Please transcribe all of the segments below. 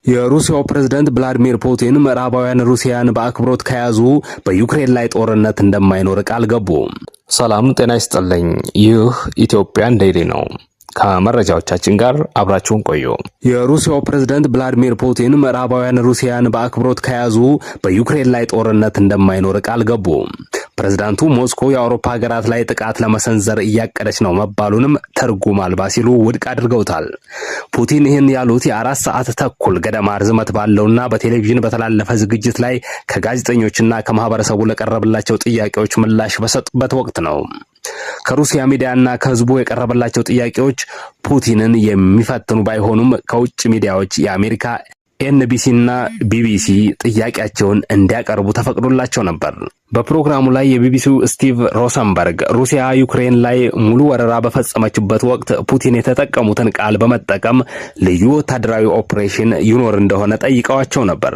የሩሲያው ፕሬዝዳንት ቭላዲሚር ፑቲን ምዕራባውያን ሩሲያን በአክብሮት ከያዙ በዩክሬን ላይ ጦርነት እንደማይኖር ቃል ገቡ። ሰላም ጤና ይስጥልኝ። ይህ ኢትዮጵያን ዴይሊ ነው። ከመረጃዎቻችን ጋር አብራችሁን ቆዩ። የሩሲያው ፕሬዝዳንት ቭላዲሚር ፑቲን ምዕራባውያን ሩሲያን በአክብሮት ከያዙ በዩክሬን ላይ ጦርነት እንደማይኖር ቃል ገቡ። ፕሬዝዳንቱ ሞስኮ የአውሮፓ ሀገራት ላይ ጥቃት ለመሰንዘር እያቀደች ነው መባሉንም ትርጉም አልባ ሲሉ ውድቅ አድርገውታል። ፑቲን ይህን ያሉት የ4 ሰዓት ተኩል ገደማ ርዝመት ባለውና በቴሌቪዥን በተላለፈ ዝግጅት ላይ ከጋዜጠኞችና ከማህበረሰቡ ለቀረበላቸው ጥያቄዎች ምላሽ በሰጡበት ወቅት ነው። ከሩሲያ ሚዲያና ከህዝቡ የቀረበላቸው ጥያቄዎች ፑቲንን የሚፈትኑ ባይሆኑም ከውጭ ሚዲያዎች የአሜሪካ ኤንቢሲና ቢቢሲ ጥያቄያቸውን እንዲያቀርቡ ተፈቅዶላቸው ነበር። በፕሮግራሙ ላይ የቢቢሲው ስቲቭ ሮሰንበርግ ሩሲያ ዩክሬን ላይ ሙሉ ወረራ በፈጸመችበት ወቅት ፑቲን የተጠቀሙትን ቃል በመጠቀም ልዩ ወታደራዊ ኦፕሬሽን ይኖር እንደሆነ ጠይቀዋቸው ነበር።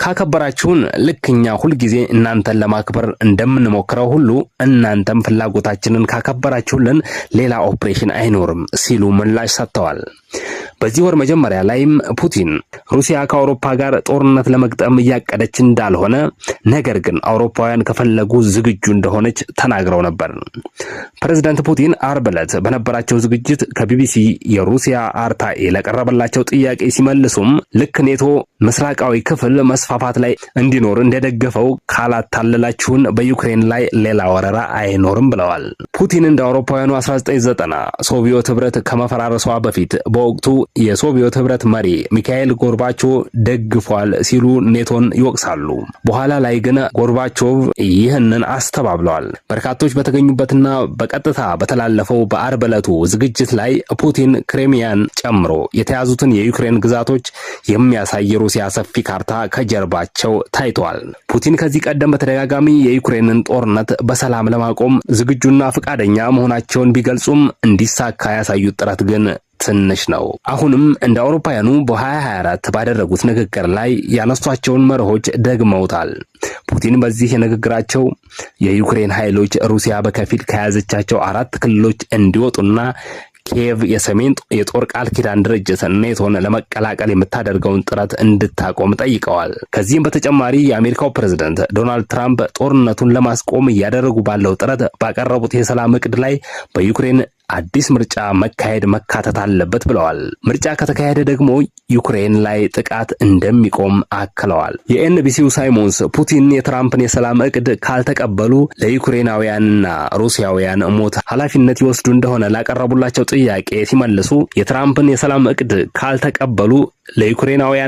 ካከበራችሁን ልክኛ ሁልጊዜ እናንተን ለማክበር እንደምንሞክረው ሁሉ እናንተም ፍላጎታችንን ካከበራችሁልን ሌላ ኦፕሬሽን አይኖርም ሲሉ ምላሽ ሰጥተዋል። በዚህ ወር መጀመሪያ ላይም ፑቲን ሩሲያ ከአውሮፓ ጋር ጦርነት ለመግጠም እያቀደች እንዳልሆነ፣ ነገር ግን አውሮፓውያን ከፈለጉ ዝግጁ እንደሆነች ተናግረው ነበር። ፕሬዝዳንት ፑቲን አርብ ዕለት በነበራቸው ዝግጅት ከቢቢሲ የሩሲያ አርታኢ ለቀረበላቸው ጥያቄ ሲመልሱም ልክ ኔቶ ምስራቃዊ ክፍል መስፋፋት ላይ እንዲኖር እንደደገፈው ካላታለላችሁን በዩክሬን ላይ ሌላ ወረራ አይኖርም ብለዋል። ፑቲን እንደ አውሮፓውያኑ 1990 ሶቪየት ህብረት ከመፈራረሷ በፊት በወቅቱ የሶቪየት ህብረት መሪ ሚካኤል ጎርባቾቭ ደግፏል ሲሉ ኔቶን ይወቅሳሉ። በኋላ ላይ ግን ጎርባቾቭ ይህንን አስተባብለዋል። በርካቶች በተገኙበትና በቀጥታ በተላለፈው በአርብ ዕለቱ ዝግጅት ላይ ፑቲን ክሬሚያን ጨምሮ የተያዙትን የዩክሬን ግዛቶች የሚያሳይ ሩሲያ ሰፊ ካርታ ከጀርባቸው ታይቷል። ፑቲን ከዚህ ቀደም በተደጋጋሚ የዩክሬንን ጦርነት በሰላም ለማቆም ዝግጁና ፈቃደኛ መሆናቸውን ቢገልጹም እንዲሳካ ያሳዩት ጥረት ግን ትንሽ ነው። አሁንም እንደ አውሮፓውያኑ በ2024 ባደረጉት ንግግር ላይ ያነሷቸውን መርሆች ደግመውታል። ፑቲን በዚህ ንግግራቸው የዩክሬን ኃይሎች ሩሲያ በከፊል ከያዘቻቸው 4 ክልሎች እንዲወጡና ኪየቭ የሰሜን የጦር ቃል ኪዳን ድርጅት ኔቶን ለመቀላቀል የምታደርገውን ጥረት እንድታቆም ጠይቀዋል። ከዚህም በተጨማሪ የአሜሪካው ፕሬዝዳንት ዶናልድ ትራምፕ ጦርነቱን ለማስቆም እያደረጉ ባለው ጥረት ባቀረቡት የሰላም እቅድ ላይ በዩክሬን አዲስ ምርጫ መካተት አለበት ብለዋል። ምርጫ ከተካሄደ ደግሞ ዩክሬን ላይ ጥቃት እንደሚቆም አክለዋል። የኤንቢሲው ሳይሞንስ ፑቲን የትራምፕን የሰላም እቅድ ካልተቀበሉ ለዩክሬናውያንና ሩሲያውያን ሞት ኃላፊነት ይወስዱ እንደሆነ ላቀረቡላቸው ጥያቄ ሲመልሱ የትራምፕን የሰላም እቅድ ካልተቀበሉ ለዩክሬናውያን